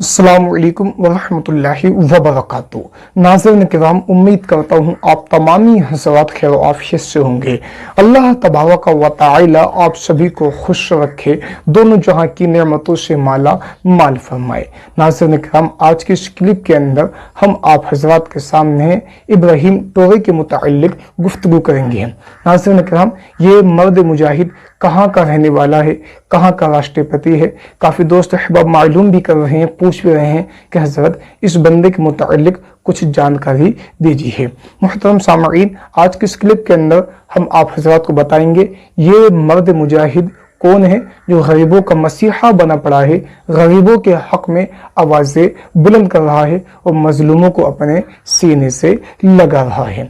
अस्सलामुअलैकुम वरहमतुल्लाहि वबरकातुहू। नाज़रीन किराम, उम्मीद करता हूँ आप तमामी हज़रात खैर आफियत से होंगे। अल्लाह तबारक व तआला आप सभी को खुश रखे, दोनों जहाँ की नेमतों से माला माल फरमाए। नाज़रीन किराम, आज की इस क्लिप के अंदर हम आप हज़रात के सामने इब्राहिम ट्रोरे के मुताल्लिक गुफ्तगू करेंगे। नाज़रीन किराम, ये मर्द मुजाहिद कहाँ का रहने वाला है, कहाँ का राष्ट्रपति है। काफ़ी दोस्त अहबाब मालूम भी कर रहे हैं, पूछ भी रहे हैं कि हज़रत इस बंदे के मुताल्लिक कुछ जानकारी दीजिए। मुहतरम सामईन, आज की इस क्लिप के अंदर हम आप हज़रत को बताएंगे ये मर्द मुजाहिद कौन है जो गरीबों का मसीहा बना पड़ा है, गरीबों के हक में आवाज़ें बुलंद कर रहा है और मजलूमों को अपने सीने से लगा रहा है।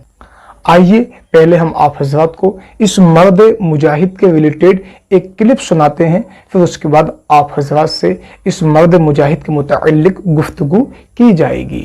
आइए पहले हम आप हज़रात को इस मर्द मुजाहिद के रिलेटेड एक क्लिप सुनाते हैं, फिर उसके बाद आप हज़रात से इस मर्द मुजाहिद के मुताल्लिक गुफ्तगू की जाएगी।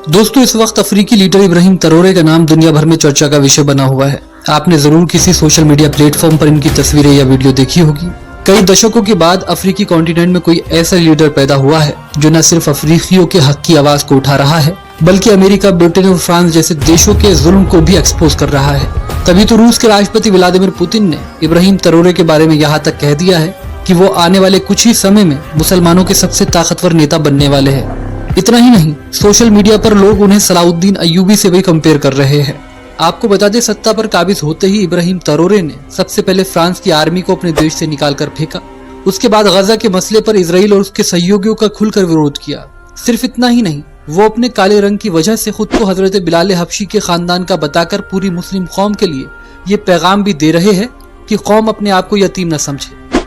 दोस्तों, इस वक्त अफ्रीकी लीडर इब्राहिम ट्रोरे का नाम दुनिया भर में चर्चा का विषय बना हुआ है। आपने जरूर किसी सोशल मीडिया प्लेटफॉर्म पर इनकी तस्वीरें या वीडियो देखी होगी। कई दशकों के बाद अफ्रीकी कॉन्टिनेंट में कोई ऐसा लीडर पैदा हुआ है जो न सिर्फ अफ्रीकियों के हक की आवाज को उठा रहा है, बल्कि अमेरिका, ब्रिटेन और फ्रांस जैसे देशों के जुल्म को भी एक्सपोज कर रहा है। तभी तो रूस के राष्ट्रपति व्लादिमीर पुतिन ने इब्राहिम ट्रोरे के बारे में यहाँ तक कह दिया है कि वो आने वाले कुछ ही समय में मुसलमानों के सबसे ताकतवर नेता बनने वाले हैं। इतना ही नहीं, सोशल मीडिया पर लोग उन्हें सलाउद्दीन अय्यूबी से भी कंपेयर कर रहे हैं। आपको बता दें, सत्ता पर काबिज होते ही इब्राहिम ट्रोरे ने सबसे पहले फ्रांस की आर्मी को अपने देश से निकाल कर फेंका। उसके बाद गजा के मसले पर इजराइल और उसके सहयोगियों का खुलकर विरोध किया। सिर्फ इतना ही नहीं, वो अपने काले रंग की वजह से खुद को हजरत बिलाल हबशी के खानदान का बताकर पूरी मुस्लिम कौम के लिए ये पैगाम भी दे रहे हैं कि कौम अपने आप को यतीम न समझे।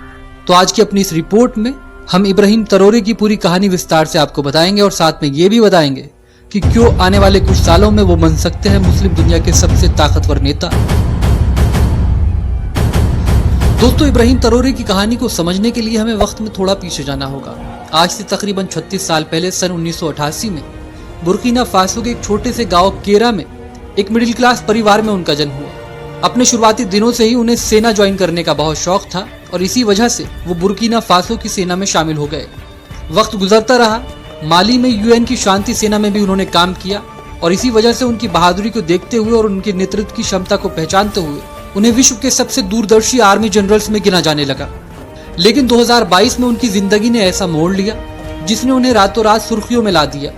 तो आज की अपनी इस रिपोर्ट में हम इब्राहिम ट्रोरे की पूरी कहानी विस्तार से आपको बताएंगे और साथ में ये भी बताएंगे कि क्यों आने वाले कुछ सालों में वो बन सकते हैं मुस्लिम दुनिया के सबसे ताकतवर नेता। दोस्तों, इब्राहिम ट्रोरे की कहानी को समझने के लिए हमें वक्त में थोड़ा पीछे जाना होगा। आज से तकरीबन 36 साल पहले सन 1988 में बुर्किना फासो के एक छोटे से गांव केरा में एक मिडिल क्लास परिवार में उनका जन्म हुआ। अपने शुरुआती दिनों से ही उन्हें सेना ज्वाइन करने का बहुत शौक था और इसी वजह से वो बुर्किना फासो की सेना में शामिल हो गए। वक्त गुजरता रहा, माली में यूएन की शांति सेना में भी उन्होंने काम किया और इसी वजह से उनकी बहादुरी को देखते हुए और उनके नेतृत्व की क्षमता को पहचानते हुए उन्हें विश्व के सबसे दूरदर्शी आर्मी जनरल्स में गिना जाने लगा। लेकिन 2022 में उनकी जिंदगी ने ऐसा मोड़ लिया जिसने उन्हें रातों रात सुर्खियों में ला दिया।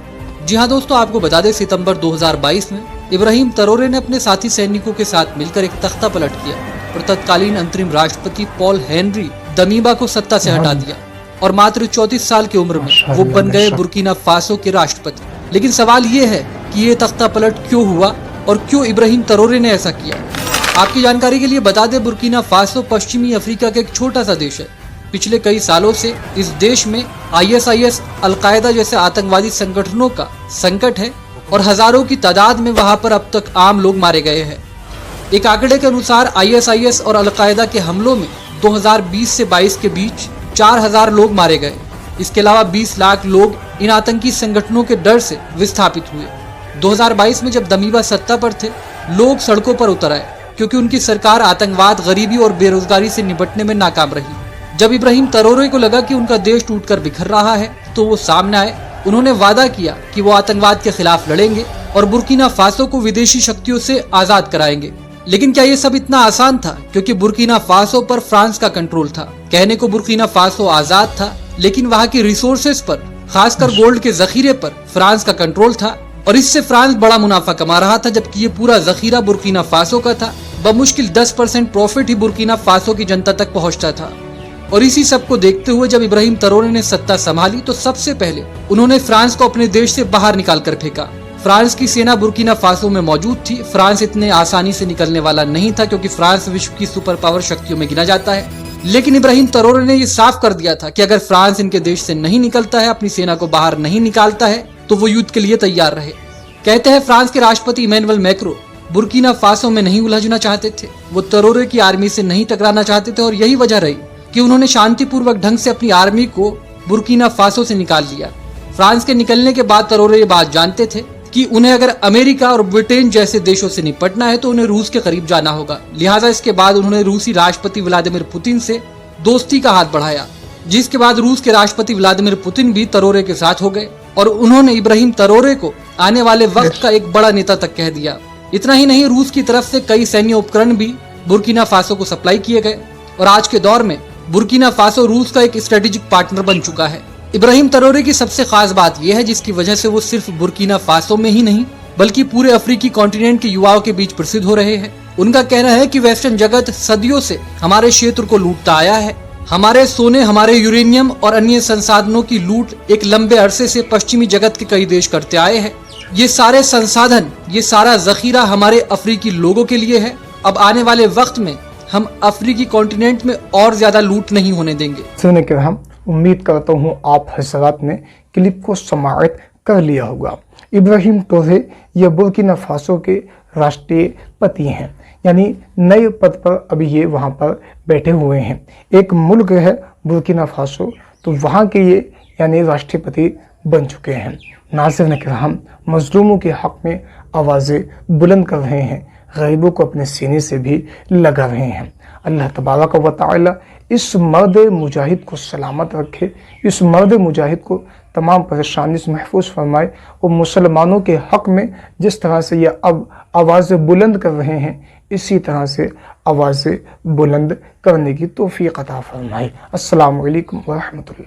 जी हाँ दोस्तों, आपको बता दें, सितंबर 2022 में इब्राहिम ट्रोरे ने अपने साथी सैनिकों के साथ मिलकर एक तख्ता पलट किया और तत्कालीन अंतरिम राष्ट्रपति पॉल हेनरी दमीबा को सत्ता से हटा दिया और मात्र 34 साल की उम्र में वो बन गए बुर्किना फासो के राष्ट्रपति। लेकिन सवाल ये है कि ये तख्ता पलट क्यों हुआ और क्यों इब्राहिम ट्रोरे ने ऐसा किया। आपकी जानकारी के लिए बता दें, बुर्किना फासो पश्चिमी अफ्रीका का एक छोटा सा देश है। पिछले कई सालों से इस देश में ISIS, अलकायदा जैसे आतंकवादी संगठनों का संकट है और हजारों की तादाद में वहां पर अब तक आम लोग मारे गए हैं। एक आंकड़े के अनुसार ISIS और अलकायदा के हमलों में 2020 से 22 के बीच 4000 लोग मारे गए। इसके अलावा 20 लाख लोग इन आतंकी संगठनों के डर से विस्थापित हुए। 2022 में जब दमीबा सत्ता पर थे, लोग सड़कों पर उतर आए क्योंकि उनकी सरकार आतंकवाद, गरीबी और बेरोजगारी से निपटने में नाकाम रही। जब इब्राहिम ट्रोरे को लगा कि उनका देश टूटकर बिखर रहा है तो वो सामने आए। उन्होंने वादा किया कि वो आतंकवाद के खिलाफ लड़ेंगे और बुर्किना फासो को विदेशी शक्तियों से आजाद कराएंगे। लेकिन क्या ये सब इतना आसान था? क्योंकि बुर्किना फासो पर फ्रांस का कंट्रोल था। कहने को बुर्किना फासो आजाद था, लेकिन वहाँ की रिसोर्सेज पर, खासकर गोल्ड के जखीरे पर फ्रांस का कंट्रोल था और इससे फ्रांस बड़ा मुनाफा कमा रहा था, जबकि ये पूरा जखीरा बुर्किना फासो का था। बमुश्किल 10% प्रॉफिट ही बुर्किना फासो की जनता तक पहुंचता था। और इसी सब को देखते हुए जब इब्राहिम ट्रोरे ने सत्ता संभाली तो सबसे पहले उन्होंने फ्रांस को अपने देश से बाहर निकाल कर फेंका। फ्रांस की सेना बुर्किना फासो में मौजूद थी। फ्रांस इतने आसानी से निकलने वाला नहीं था क्योंकि फ्रांस विश्व की सुपर पावर शक्तियों में गिना जाता है। लेकिन इब्राहिम ट्रोरे ने ये साफ कर दिया था कि अगर फ्रांस इनके देश से नहीं निकलता है, अपनी सेना को बाहर नहीं निकालता है, तो वो युद्ध के लिए तैयार रहे। कहते हैं फ्रांस के राष्ट्रपति इमैनुअल मैक्रो बुर्किना फासो में नहीं उलझना चाहते थे। वो ट्रोरे की आर्मी से नहीं टकराना चाहते थे और यही वजह रही कि उन्होंने शांतिपूर्वक ढंग से अपनी आर्मी को बुर्किना फासो से निकाल लिया। फ्रांस के निकलने के बाद ट्रोरे ये बात जानते थे कि उन्हें अगर अमेरिका और ब्रिटेन जैसे देशों से निपटना है तो उन्हें रूस के करीब जाना होगा। लिहाजा इसके बाद उन्होंने रूसी राष्ट्रपति व्लादिमीर पुतिन से दोस्ती का हाथ बढ़ाया। जिसके बाद रूस के राष्ट्रपति व्लादिमीर पुतिन भी तरोरे के साथ हो गए और उन्होंने इब्राहिम तरोरे को आने वाले वक्त का एक बड़ा नेता तक कह दिया। इतना ही नहीं, रूस की तरफ से कई सैन्य उपकरण भी बुर्किना फासो को सप्लाई किए गए और आज के दौर में बुर्किना फासो रूस का एक स्ट्रेटेजिक पार्टनर बन चुका है। इब्राहिम तरोरे की सबसे खास बात यह है जिसकी वजह से वो सिर्फ बुर्किना फासो में ही नहीं बल्कि पूरे अफ्रीकी कॉन्टिनेंट के युवाओं के बीच प्रसिद्ध हो रहे हैं। उनका कहना है कि वेस्टर्न जगत सदियों से हमारे क्षेत्र को लूटता आया है। हमारे सोने, हमारे यूरेनियम और अन्य संसाधनों की लूट एक लंबे अरसे से पश्चिमी जगत के कई देश करते आए हैं। ये सारे संसाधन, ये सारा जखीरा हमारे अफ्रीकी लोगों के लिए है। अब आने वाले वक्त में हम अफ्रीकी कॉन्टिनेंट में और ज्यादा लूट नहीं होने देंगे। सुनने के हम उम्मीद करता हूँ आप हजरात ने क्लिप को समाअत कर लिया होगा। इब्राहिम तरोरे ये बुर्किना फासो के राष्ट्रीय पति हैं, यानी नए पद पर अभी ये वहाँ पर बैठे हुए हैं। एक मुल्क है बुर्किना फासो, तो वहाँ के ये यानी राष्ट्रपति बन चुके हैं। नाज़रीन किराम, मजलूमों के हक़ में आवाज़ें बुलंद कर रहे हैं, गरीबों को अपने सीने से भी लगा रहे हैं। अल्लाह तबारक व तआला इस मर्द मुजाहिद को सलामत रखे, इस मर्द मुजाहिद को तमाम परेशानी से महफूज फरमाए और मुसलमानों के हक़ में जिस तरह से ये अब आवाज़ें बुलंद कर रहे हैं इसी तरह से आवाज़ें बुलंद करने की तौफीक अता फरमाए। अस्सलामु अलैकुम व रहमतुल्लाह।